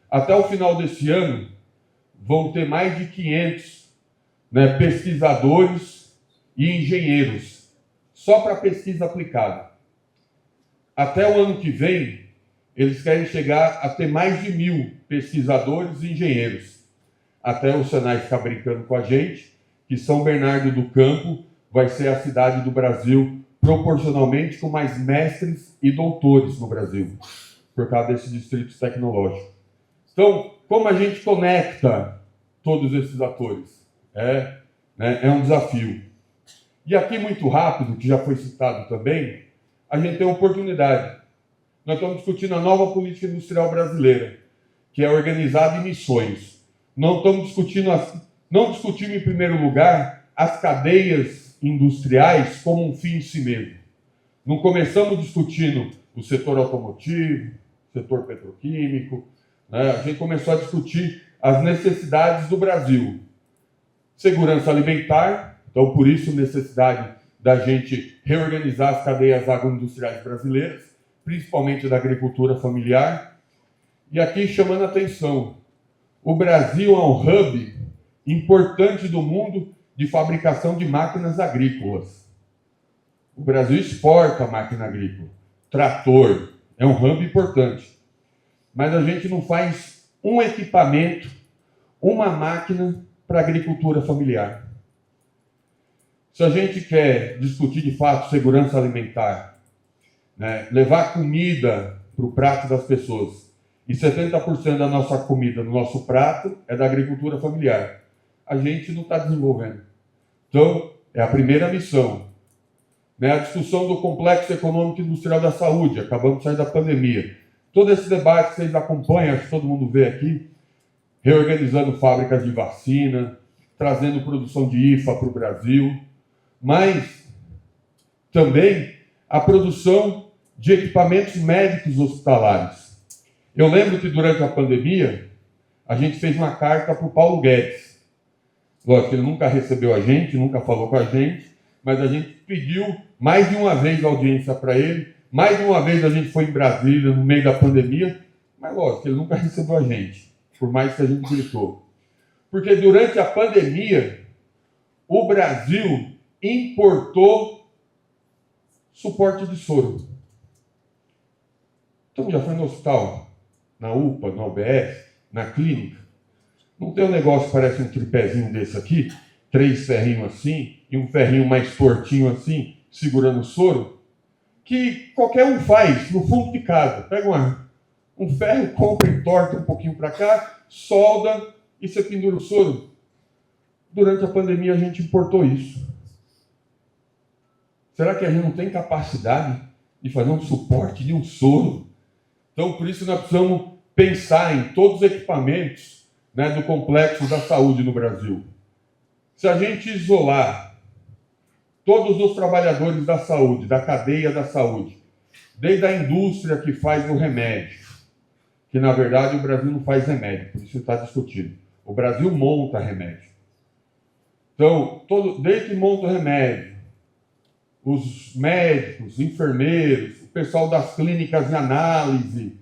Até o final desse ano, vão ter mais de 500, né, pesquisadores e engenheiros, só para pesquisa aplicada. Até o ano que vem, eles querem chegar a ter mais de 1.000 pesquisadores e engenheiros. Até o Senai ficar brincando com a gente, que São Bernardo do Campo vai ser a cidade do Brasil proporcionalmente com mais mestres e doutores no Brasil, por causa desses distritos tecnológicos. Então, como a gente conecta todos esses atores? É um desafio. E aqui, muito rápido, que já foi citado também, a gente tem uma oportunidade. Nós estamos discutindo a nova política industrial brasileira, que é organizada em missões. Não discutimos em primeiro lugar as cadeias industriais como um fim em si mesmo. Não começamos discutindo o setor automotivo, o setor petroquímico, né? A gente começou a discutir as necessidades do Brasil. Segurança alimentar, então por isso necessidade da gente reorganizar as cadeias agroindustriais brasileiras, principalmente da agricultura familiar. E aqui chamando a atenção, o Brasil é um hub importante do mundo de fabricação de máquinas agrícolas. O Brasil exporta máquina agrícola, trator, é um hub importante. Mas a gente não faz um equipamento, uma máquina para a agricultura familiar. Se a gente quer discutir de fato segurança alimentar, né, levar comida para o prato das pessoas, e 70% da nossa comida no nosso prato é da agricultura familiar, a gente não está desenvolvendo. Então, é a primeira missão. Né, a discussão do complexo econômico e industrial da saúde, acabamos de sair da pandemia. Todo esse debate que vocês acompanham, acho que todo mundo vê aqui, reorganizando fábricas de vacina, trazendo produção de IFA para o Brasil, mas também a produção de equipamentos médicos hospitalares. Eu lembro que durante a pandemia, a gente fez uma carta para o Paulo Guedes. Lógico, ele nunca recebeu a gente, nunca falou com a gente, mas a gente pediu mais de uma vez audiência para ele, mais de uma vez a gente foi em Brasília no meio da pandemia, mas lógico, ele nunca recebeu a gente, por mais que a gente gritou. Porque durante a pandemia, o Brasil importou suporte de soro. Então, já foi no hospital, na UPA, na UBS, na clínica. Não tem um negócio que parece um tripézinho desse aqui, 3 ferrinhos assim, e um ferrinho mais tortinho assim, segurando o soro, que qualquer um faz no fundo de casa. Pega um ferro, compra e torta um pouquinho para cá, solda e você pendura o soro. Durante a pandemia a gente importou isso. Será que a gente não tem capacidade de fazer um suporte de um soro? Então, por isso nós precisamos pensar em todos os equipamentos, né, do complexo da saúde no Brasil. Se a gente isolar todos os trabalhadores da saúde, da cadeia da saúde, desde a indústria que faz o remédio, que na verdade o Brasil não faz remédio, por isso está discutindo. O Brasil monta remédio. Então, desde que monta o remédio, os médicos, enfermeiros, o pessoal das clínicas de análise,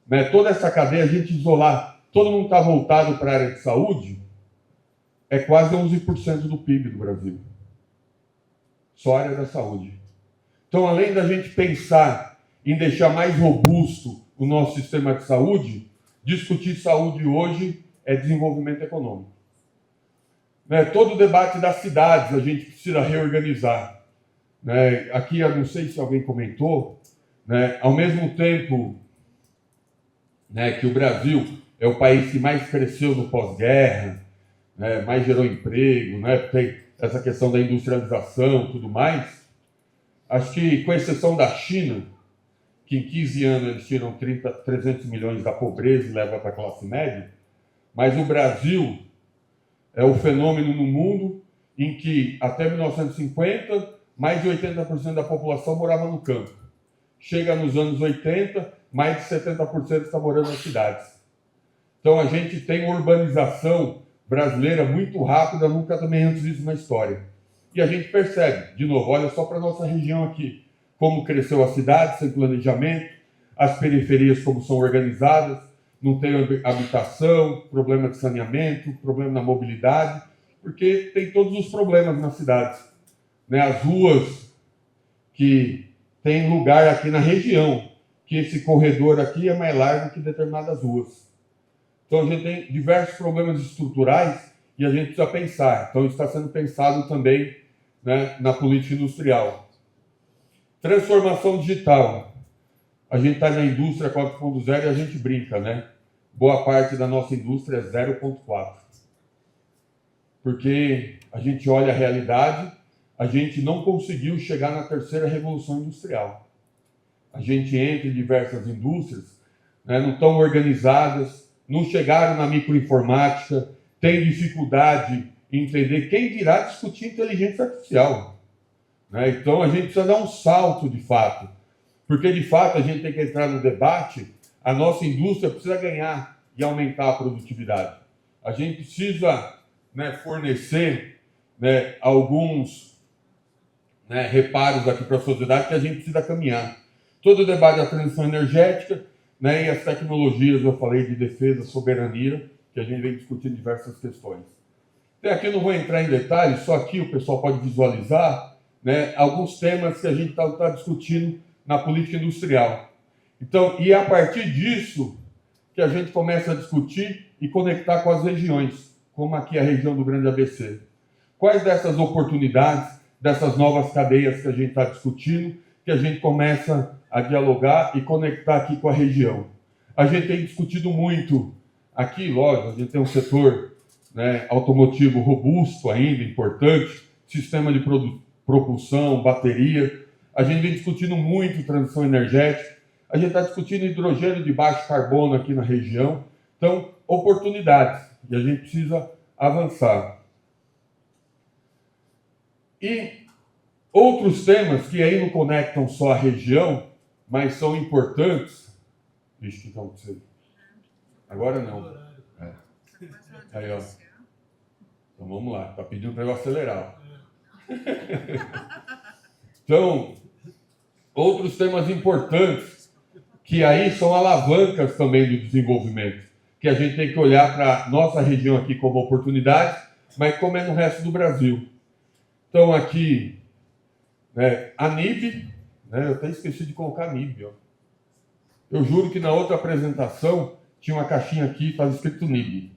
né, toda essa cadeia, a gente isolar, todo mundo está voltado para a área de saúde, é quase 11% do PIB do Brasil. Só a área da saúde. Então, além da gente pensar em deixar mais robusto o nosso sistema de saúde, discutir saúde hoje é desenvolvimento econômico. Né, todo o debate das cidades a gente precisa reorganizar. Né, aqui, eu não sei se alguém comentou, né, ao mesmo tempo, né, que o Brasil é o país que mais cresceu no pós-guerra, né, mais gerou emprego, né, tem essa questão da industrialização e tudo mais, acho que, com exceção da China, que em 15 anos eles tiram 300 milhões da pobreza e levam para a classe média, mas o Brasil é o fenômeno no mundo em que, até 1950, mais de 80% da população morava no campo. Chega nos anos 80, mais de 70% está morando nas cidades. Então, a gente tem uma urbanização brasileira muito rápida, nunca também antes visto na história. E a gente percebe, de novo, olha só para a nossa região aqui, como cresceu a cidade sem planejamento, as periferias como são organizadas, não tem habitação, problema de saneamento, problema na mobilidade, porque tem todos os problemas nas cidades. Né? As ruas que tem lugar aqui na região, que esse corredor aqui é mais largo que determinadas ruas. Então, a gente tem diversos problemas estruturais e a gente precisa pensar. Então, está sendo pensado também, né, na política industrial. Transformação digital. A gente está na indústria 4.0 e a gente brinca, né? Boa parte da nossa indústria é 0.4. Porque a gente olha a realidade, a gente não conseguiu chegar na terceira revolução industrial. A gente entra em diversas indústrias, né, não estão organizadas, não chegaram na microinformática, tem dificuldade em entender, quem dirá discutir inteligência artificial. Né? Então, a gente precisa dar um salto, de fato, porque, de fato, a gente tem que entrar no debate, a nossa indústria precisa ganhar e aumentar a produtividade. A gente precisa, né, fornecer, né, alguns, né, reparos aqui para a sociedade que a gente precisa caminhar. Todo o debate da transição energética, né, e as tecnologias, eu falei de defesa, soberania, que a gente vem discutindo diversas questões. Até aqui eu não vou entrar em detalhes, só aqui o pessoal pode visualizar, né, alguns temas que a gente está discutindo na política industrial. Então, e é a partir disso que a gente começa a discutir e conectar com as regiões, como aqui a região do Grande ABC. Quais dessas oportunidades, dessas novas cadeias que a gente está discutindo, que a gente começa a dialogar e conectar aqui com a região. A gente tem discutido muito aqui, lógico, a gente tem um setor, né, automotivo robusto ainda, importante, sistema de propulsão, bateria. A gente vem discutindo muito transição energética. A gente está discutindo hidrogênio de baixo carbono aqui na região. Então, oportunidades. E a gente precisa avançar. E outros temas que aí não conectam só a região, mas são importantes. Vixe, o que está acontecendo? Agora não. É. Aí, ó. Então vamos lá. Está pedindo para eu acelerar. Então, outros temas importantes, que aí são alavancas também do desenvolvimento, que a gente tem que olhar para a nossa região aqui como oportunidade, mas como é no resto do Brasil. Então, aqui, né, a NIB, né, eu até esqueci de colocar a NIB, ó. Eu juro que na outra apresentação tinha uma caixinha aqui, estava escrito NIB.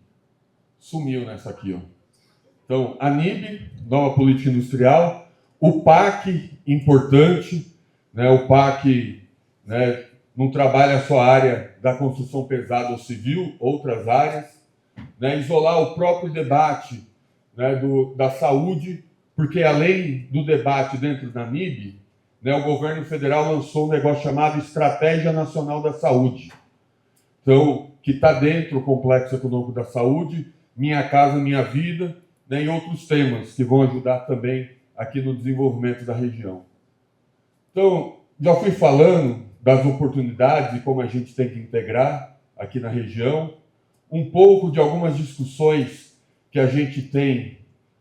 Sumiu nessa aqui, ó. Então, a NIB, Nova Política Industrial, o PAC, importante, né? O PAC, né, não trabalha só a área da construção pesada ou civil, outras áreas, né? Isolar o próprio debate, né, da saúde, porque além do debate dentro da NIB, né, o governo federal lançou um negócio chamado Estratégia Nacional da Saúde. Então, que está dentro do Complexo Econômico da Saúde, Minha Casa Minha Vida, né, e outros temas que vão ajudar também aqui no desenvolvimento da região. Então, já fui falando das oportunidades e como a gente tem que integrar aqui na região, um pouco de algumas discussões que a gente tem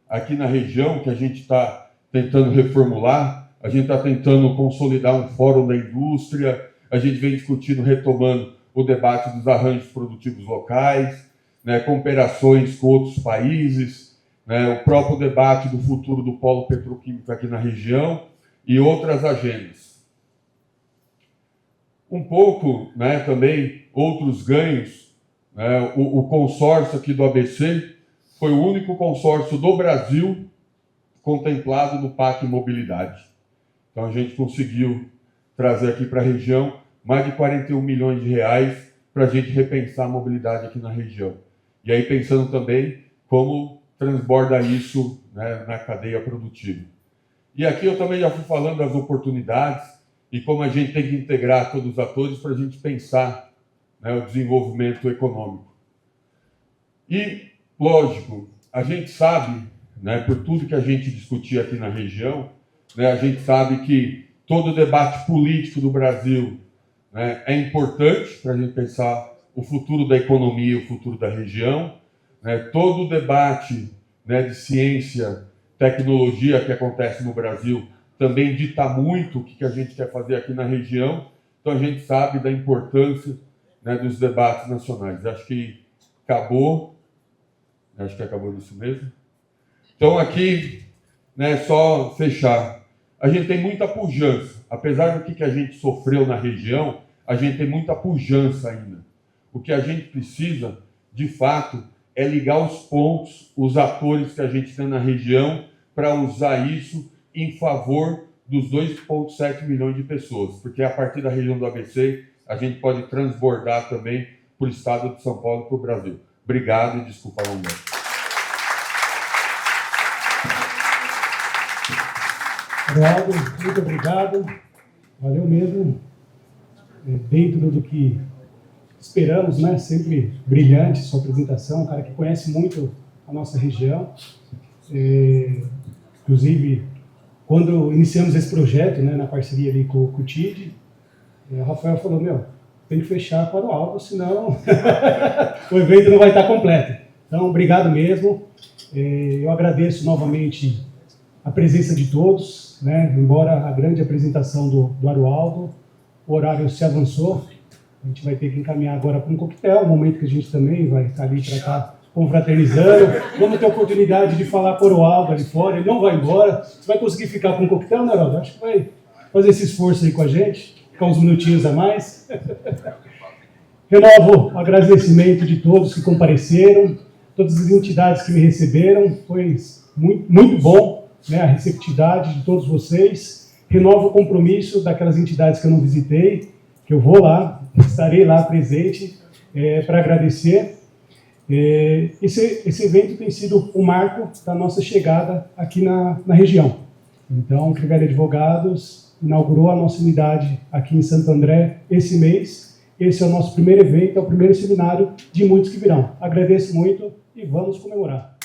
aqui na região, que a gente está tentando reformular. A gente está tentando consolidar um fórum da indústria, a gente vem discutindo, retomando o debate dos arranjos produtivos locais, né, cooperações com outros países, né, o próprio debate do futuro do polo petroquímico aqui na região e outras agendas. Um pouco, né, também outros ganhos, né, o consórcio aqui do ABC foi o único consórcio do Brasil contemplado no PAC Mobilidade. Então, a gente conseguiu trazer aqui para a região mais de 41 milhões de reais para a gente repensar a mobilidade aqui na região. E aí, pensando também como transborda isso, né, na cadeia produtiva. E aqui eu também já fui falando das oportunidades e como a gente tem que integrar todos os atores para a gente pensar, né, o desenvolvimento econômico. E, lógico, a gente sabe, né, por tudo que a gente discutia aqui na região, né, a gente sabe que todo o debate político do Brasil, né, é importante para a gente pensar o futuro da economia, o futuro da região. Né, todo o debate, né, de ciência, tecnologia que acontece no Brasil também dita muito o que a gente quer fazer aqui na região. Então a gente sabe da importância, né, dos debates nacionais. Acho que acabou. Acho que acabou isso mesmo. Então aqui, né, só fechar. A gente tem muita pujança. Apesar do que a gente sofreu na região, a gente tem muita pujança ainda. O que a gente precisa, de fato, é ligar os pontos, os atores que a gente tem na região, para usar isso em favor dos 2,7 milhões de pessoas. Porque a partir da região do ABC, a gente pode transbordar também para o estado de São Paulo e para o Brasil. Obrigado e desculpa a longa. Eduardo, muito obrigado. Valeu mesmo. Dentro do que esperamos, né? Sempre brilhante sua apresentação, um cara que conhece muito a nossa região. Inclusive, quando iniciamos esse projeto, né, na parceria ali com o TID, o Rafael falou, tem que fechar com o Arualdo, senão o evento não vai estar completo. Então, obrigado mesmo. Eu agradeço novamente a presença de todos, né? Embora a grande apresentação do Arualdo, o horário se avançou, a gente vai ter que encaminhar agora para um coquetel, um momento que a gente também vai estar ali para estar confraternizando. Vamos ter a oportunidade de falar com o Arualdo ali fora, ele não vai embora. Você vai conseguir ficar com um coquetel, né, Arualdo? Acho que vai fazer esse esforço aí com a gente, ficar uns minutinhos a mais. Renovo o agradecimento de todos que compareceram, todas as entidades que me receberam, foi muito, muito bom, né, a receptividade de todos vocês. Renovo o compromisso daquelas entidades que eu não visitei, que eu vou lá, estarei lá presente para agradecer. Esse evento tem sido o marco da nossa chegada aqui na região. Então, o Crivella Advogados inaugurou a nossa unidade aqui em Santo André esse mês. Esse é o nosso primeiro evento, é o primeiro seminário de muitos que virão. Agradeço muito e vamos comemorar.